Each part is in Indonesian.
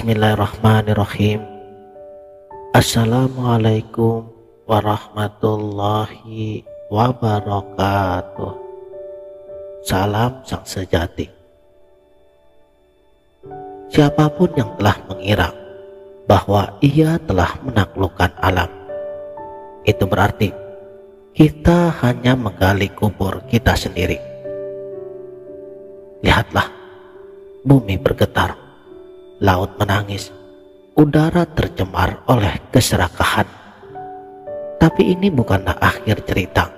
Bismillahirrahmanirrahim. Assalamualaikum warahmatullahi wabarakatuh. Salam sang sejati. Siapapun yang telah mengira bahwa ia telah menaklukkan alam, itu berarti kita hanya menggali kubur kita sendiri. Lihatlah, bumi bergetar, laut menangis, udara tercemar oleh keserakahan. Tapi ini bukanlah akhir cerita.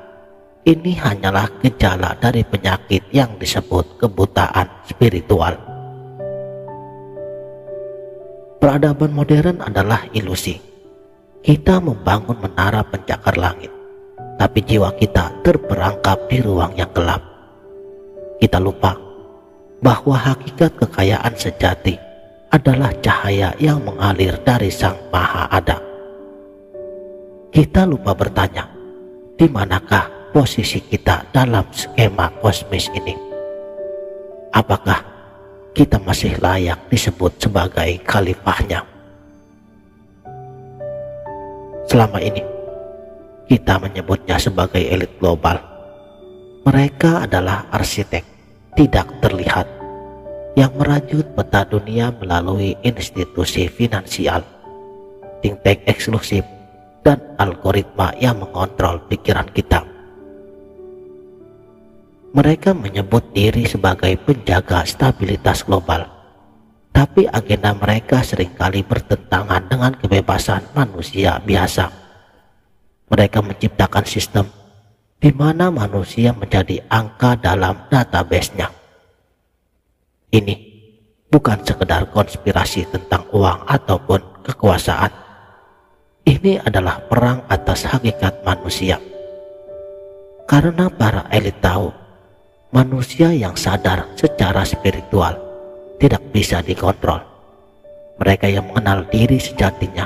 Ini hanyalah gejala dari penyakit yang disebut kebutaan spiritual. Peradaban modern adalah ilusi. Kita membangun menara pencakar langit, tapi jiwa kita terperangkap di ruang yang gelap. Kita lupa bahwa hakikat kekayaan sejati adalah cahaya yang mengalir dari Sang Maha Ada. Kita lupa bertanya, di manakah posisi kita dalam skema kosmis ini? Apakah kita masih layak disebut sebagai khalifahnya? Selama ini kita menyebutnya sebagai elit global. Mereka adalah arsitek tidak terlihat yang merajut peta dunia melalui institusi finansial, think tank eksklusif, dan algoritma yang mengontrol pikiran kita. Mereka menyebut diri sebagai penjaga stabilitas global, tapi agenda mereka seringkali bertentangan dengan kebebasan manusia biasa. Mereka menciptakan sistem di mana manusia menjadi angka dalam database-nya. Ini bukan sekedar konspirasi tentang uang ataupun kekuasaan. Ini adalah perang atas hakikat manusia. Karena para elit tahu, manusia yang sadar secara spiritual tidak bisa dikontrol. Mereka yang mengenal diri sejatinya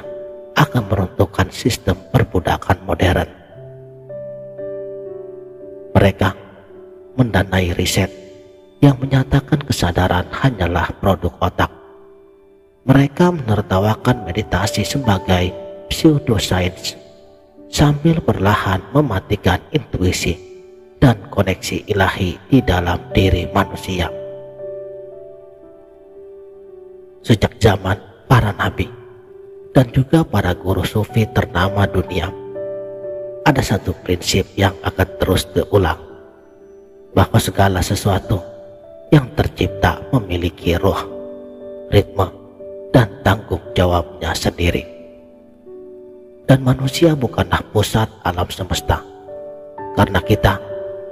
akan meruntuhkan sistem perbudakan modern. Mereka mendanai riset yang menyatakan kesadaran hanyalah produk otak. Mereka menertawakan meditasi sebagai pseudoscience sambil perlahan mematikan intuisi dan koneksi ilahi di dalam diri manusia. Sejak zaman para nabi dan juga para guru sufi ternama dunia, ada satu prinsip yang akan terus diulang, bahwa segala sesuatu yang tercipta memiliki ruh, ritme, dan tanggung jawabnya sendiri. Dan manusia bukanlah pusat alam semesta, karena kita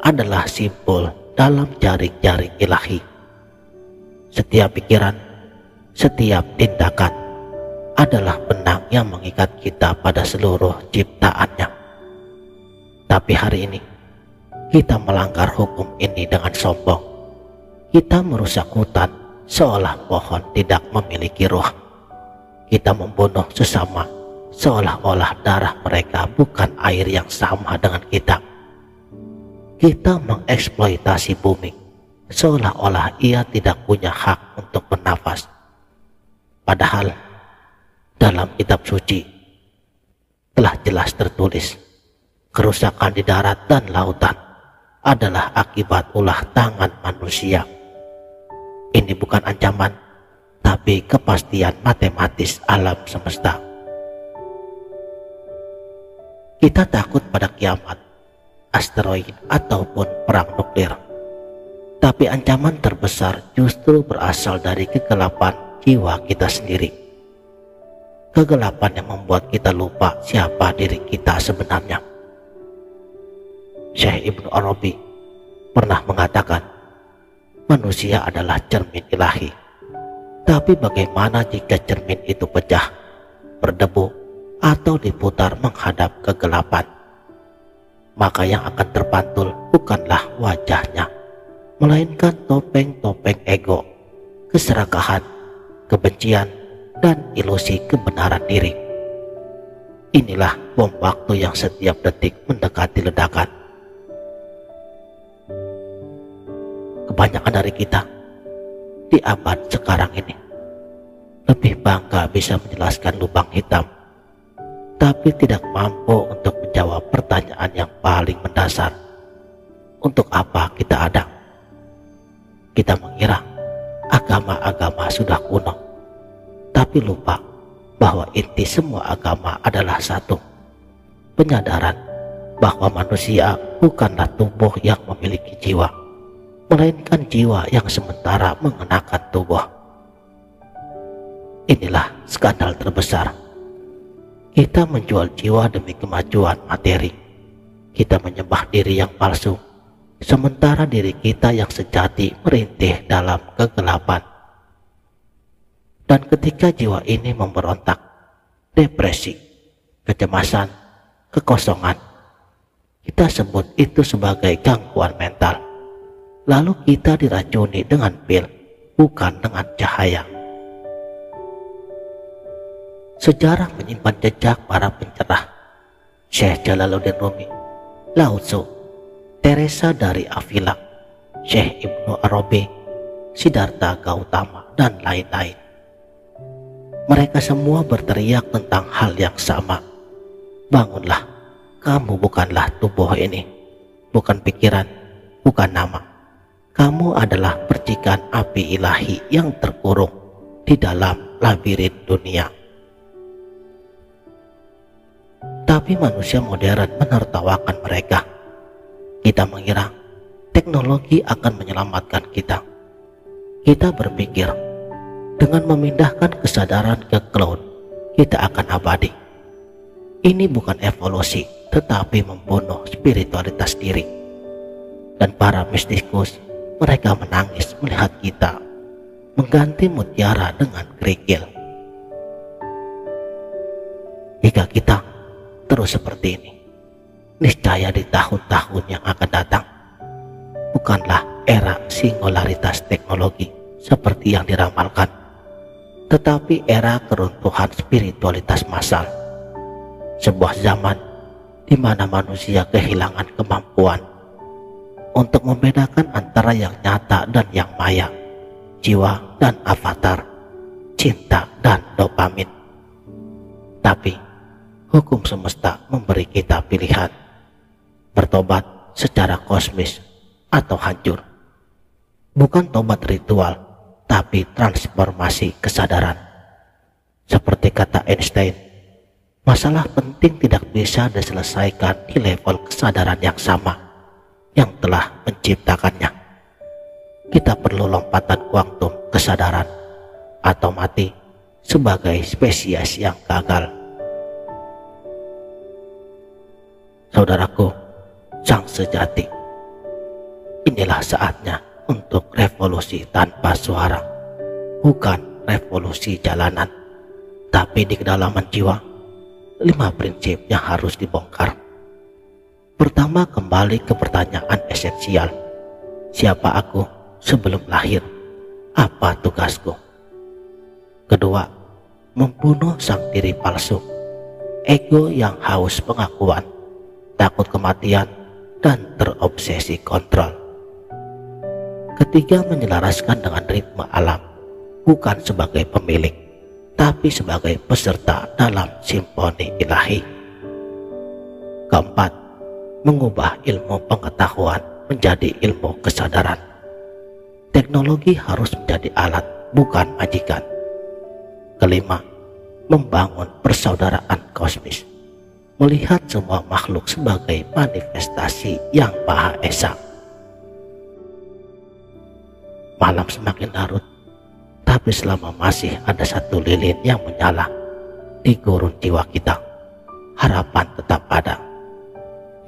adalah simpul dalam jaring-jaring ilahi. Setiap pikiran, setiap tindakan adalah benang yang mengikat kita pada seluruh ciptaannya. Tapi hari ini kita melanggar hukum ini dengan sombong. Kita merusak hutan seolah pohon tidak memiliki ruh. Kita membunuh sesama seolah-olah darah mereka bukan air yang sama dengan kita. Kita mengeksploitasi bumi seolah-olah ia tidak punya hak untuk bernafas. Padahal dalam kitab suci telah jelas tertulis, kerusakan di darat dan lautan adalah akibat ulah tangan manusia. Ini bukan ancaman, tapi kepastian matematis alam semesta. Kita takut pada kiamat, asteroid, ataupun perang nuklir. Tapi ancaman terbesar justru berasal dari kegelapan jiwa kita sendiri. Kegelapan yang membuat kita lupa siapa diri kita sebenarnya. Syekh Ibnu Arabi pernah mengatakan, manusia adalah cermin ilahi. Tapi bagaimana jika cermin itu pecah, berdebu, atau diputar menghadap kegelapan? Maka yang akan terpantul bukanlah wajahnya, melainkan topeng-topeng ego, keserakahan, kebencian, dan ilusi kebenaran diri. Inilah bom waktu yang setiap detik mendekati ledakan. Kebanyakan dari kita di abad sekarang ini lebih bangga bisa menjelaskan lubang hitam, tapi tidak mampu untuk menjawab pertanyaan yang paling mendasar. Untuk apa kita ada? Kita mengira agama-agama sudah kuno, tapi lupa bahwa inti semua agama adalah satu: penyadaran bahwa manusia bukanlah tubuh yang memiliki jiwa, melainkan jiwa yang sementara mengenakan tubuh. Inilah skandal terbesar. Kita menjual jiwa demi kemajuan materi. Kita menyembah diri yang palsu, sementara diri kita yang sejati merintih dalam kegelapan. Dan ketika jiwa ini memberontak, depresi, kecemasan, kekosongan, kita sebut itu sebagai gangguan mental. Lalu kita diracuni dengan pil, bukan dengan cahaya. Sejarah menyimpan jejak para pencerah: Syekh Jalaluddin Rumi, Lao Tzu, Teresa dari Avila, Syekh Ibnu Arabi, Siddhartha Gautama, dan lain-lain. Mereka semua berteriak tentang hal yang sama: bangunlah, kamu bukanlah tubuh ini, bukan pikiran, bukan nama. Kamu adalah percikan api ilahi yang terkurung di dalam labirin dunia. Tapi manusia modern menertawakan mereka. Kita mengira teknologi akan menyelamatkan kita. Kita berpikir dengan memindahkan kesadaran ke cloud, kita akan abadi. Ini bukan evolusi, tetapi membunuh spiritualitas diri. Dan para mistikus, mereka menangis melihat kita mengganti mutiara dengan kerikil. Jika kita terus seperti ini, niscaya di tahun-tahun yang akan datang bukanlah era singularitas teknologi seperti yang diramalkan, tetapi era keruntuhan spiritualitas massal. Sebuah zaman di mana manusia kehilangan kemampuan untuk membedakan antara yang nyata dan yang maya, jiwa dan avatar, cinta dan dopamin. Tapi hukum semesta memberi kita pilihan: bertobat secara kosmis atau hancur. Bukan tobat ritual, tapi transformasi kesadaran. Seperti kata Einstein, masalah penting tidak bisa diselesaikan di level kesadaran yang sama yang telah menciptakannya. Kita perlu lompatan kuantum kesadaran atau mati sebagai spesies yang gagal. Saudaraku, sang sejati, inilah saatnya untuk revolusi tanpa suara. Bukan revolusi jalanan, tapi di kedalaman jiwa. 5 prinsip yang harus dibongkar. Pertama, kembali ke pertanyaan esensial: siapa aku sebelum lahir? Apa tugasku? Kedua, membunuh sang diri palsu, ego yang haus pengakuan, takut kematian, dan terobsesi kontrol. Ketiga, menyelaraskan dengan ritme alam, bukan sebagai pemilik, tapi sebagai peserta dalam simfoni ilahi. Keempat, mengubah ilmu pengetahuan menjadi ilmu kesadaran. Teknologi harus menjadi alat, bukan majikan. Kelima, membangun persaudaraan kosmis, melihat semua makhluk sebagai manifestasi yang Maha Esa. Malam semakin larut, tapi selama masih ada satu lilin yang menyala di gurun jiwa kita, harapan tetap ada.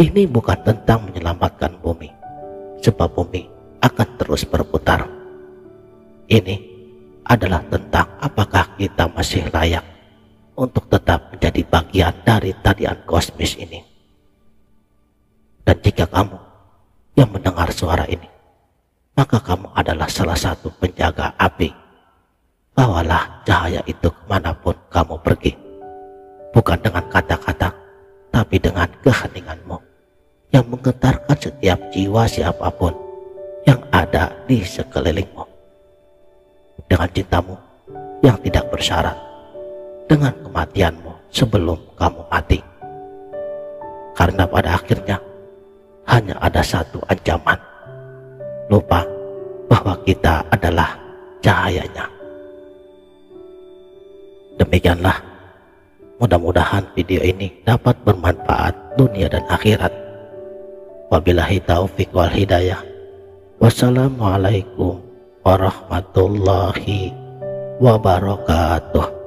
Ini bukan tentang menyelamatkan bumi, sebab bumi akan terus berputar. Ini adalah tentang apakah kita masih layak untuk tetap menjadi bagian dari tarian kosmis ini. Dan jika kamu yang mendengar suara ini, maka kamu adalah salah satu penjaga api. Bawalah cahaya itu kemanapun kamu pergi, bukan dengan kata-kata, tapi dengan keheninganmu yang menggetarkan setiap jiwa siapapun yang ada di sekelilingmu. Dengan cintamu yang tidak bersyarat, dengan kematianmu sebelum kamu mati. Karena pada akhirnya hanya ada satu ancaman, lupa bahwa kita adalah cahayanya. Demikianlah, mudah-mudahan video ini dapat bermanfaat dunia dan akhirat. Wabillahi taufiq wal hidayah. Wassalamualaikum warahmatullahi wabarakatuh.